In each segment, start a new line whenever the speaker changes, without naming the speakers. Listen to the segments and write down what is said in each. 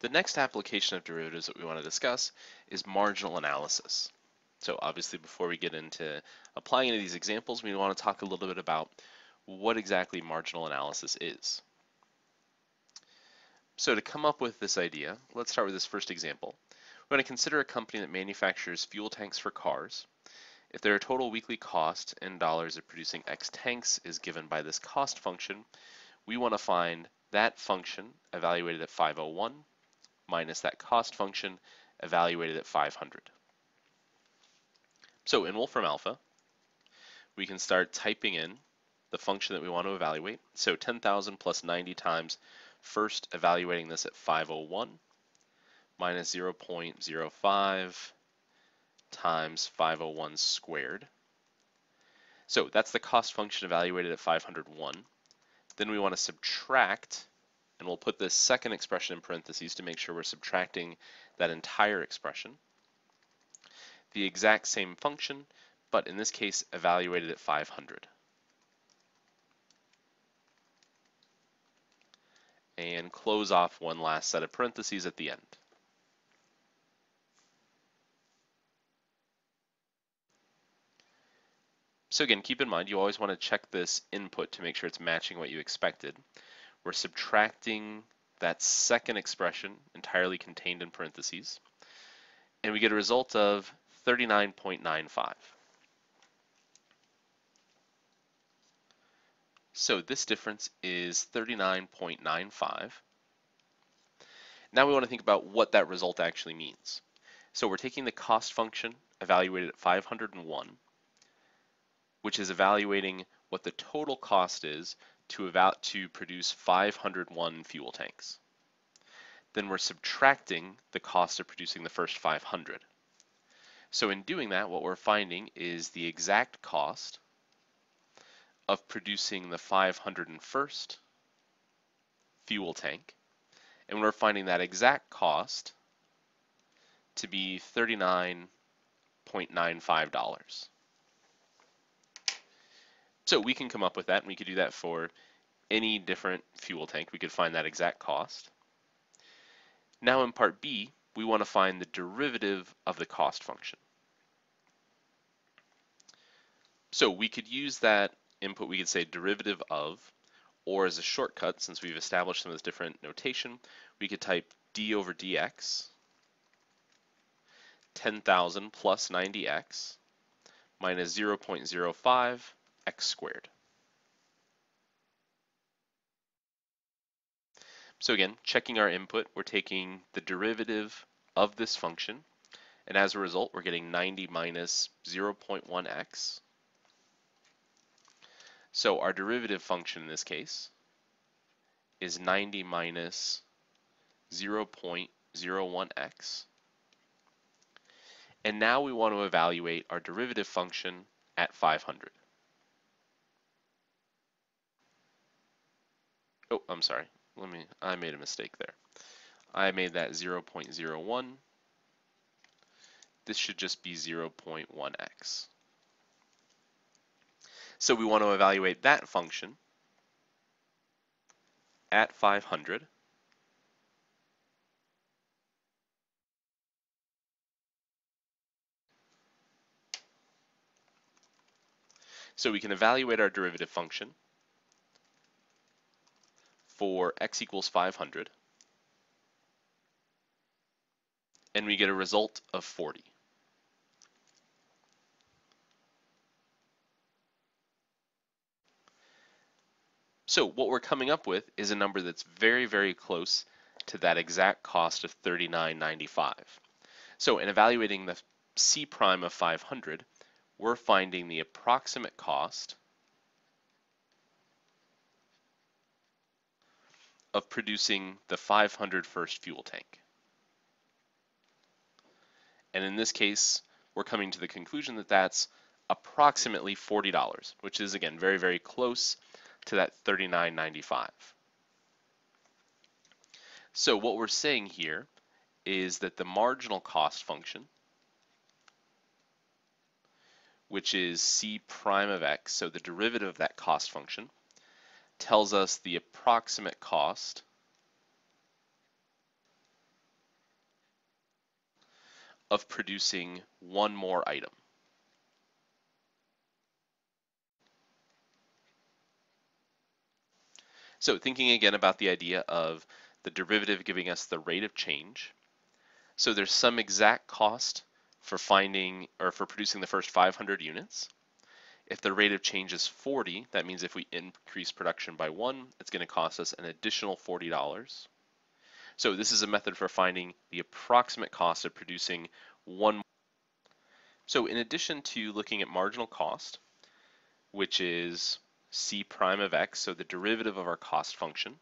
The next application of derivatives that we want to discuss is marginal analysis. So obviously before we get into applying any of these examples, we want to talk a little bit about what exactly marginal analysis is. So to come up with this idea, let's start with this first example. We're going to consider a company that manufactures fuel tanks for cars. If their total weekly cost in dollars of producing X tanks is given by this cost function, we want to find that function evaluated at 501 minus that cost function evaluated at 500. So in Wolfram Alpha, we can start typing in the function that we want to evaluate. So 10,000 plus 90 times first evaluating this at 501 minus 0.05 times 501 squared. So that's the cost function evaluated at 501. Then we want to subtract, and we'll put this second expression in parentheses to make sure we're subtracting that entire expression. The exact same function, but in this case evaluated at 500. And close off one last set of parentheses at the end. So again, keep in mind, you always want to check this input to make sure it's matching what you expected. We're subtracting that second expression entirely contained in parentheses, and we get a result of 39.95. So this difference is 39.95. Now we want to think about what that result actually means. So we're taking the cost function evaluated at 501, which is evaluating what the total cost is to produce 501 fuel tanks. Then we're subtracting the cost of producing the first 500. So in doing that, what we're finding is the exact cost of producing the 501st fuel tank, and we're finding that exact cost to be $39.95. So we can come up with that, and we could do that for any different fuel tank. We could find that exact cost. Now in part B, we want to find the derivative of the cost function. So we could use that input, we could say derivative of, or as a shortcut, since we've established some of this different notation, we could type d over dx, 10,000 plus 90x, minus 0.05 x squared. So again, checking our input, we're taking the derivative of this function, and as a result, we're getting 90 minus 0.1x. So our derivative function in this case is 90 minus 0.01x. And now we want to evaluate our derivative function at 500. Oh, I'm sorry. I made a mistake there. I made that 0.01. This should just be 0.1x. So we want to evaluate that function at 500. So we can evaluate our derivative function for x equals 500, and we get a result of 40. So what we're coming up with is a number that's very, very close to that exact cost of $39.95. So in evaluating the C prime of 500, we're finding the approximate cost of producing the 501st fuel tank. And in this case, we're coming to the conclusion that that's approximately $40, which is again very, very close to that $39.95. So what we're saying here is that the marginal cost function, which is C prime of x, so the derivative of that cost function, tells us the approximate cost of producing one more item. So thinking again about the idea of the derivative giving us the rate of change. So there's some exact cost for finding or for producing the first 500 units. If the rate of change is 40, that means if we increase production by 1, it's going to cost us an additional $40. So this is a method for finding the approximate cost of producing one. So in addition to looking at marginal cost, which is C prime of x, so the derivative of our cost function,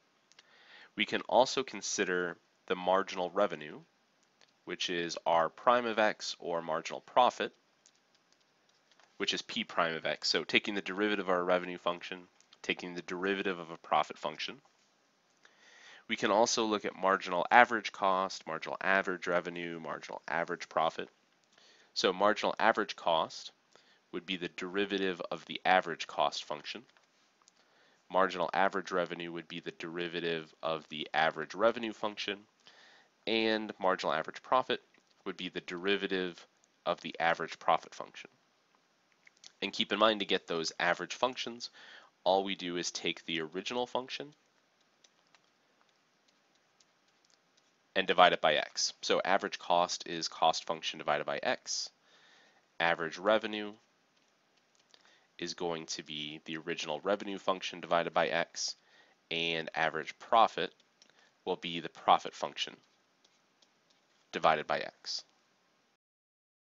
we can also consider the marginal revenue, which is R prime of x, or marginal profit, which is P prime of x. So taking the derivative of our revenue function, taking the derivative of a profit function. We can also look at marginal average cost, marginal average revenue, marginal average profit. So marginal average cost would be the derivative of the average cost function. Marginal average revenue would be the derivative of the average revenue function. And marginal average profit would be the derivative of the average profit function. And keep in mind, to get those average functions, all we do is take the original function and divide it by x. So average cost is cost function divided by x. Average revenue is going to be the original revenue function divided by x. And average profit will be the profit function divided by x.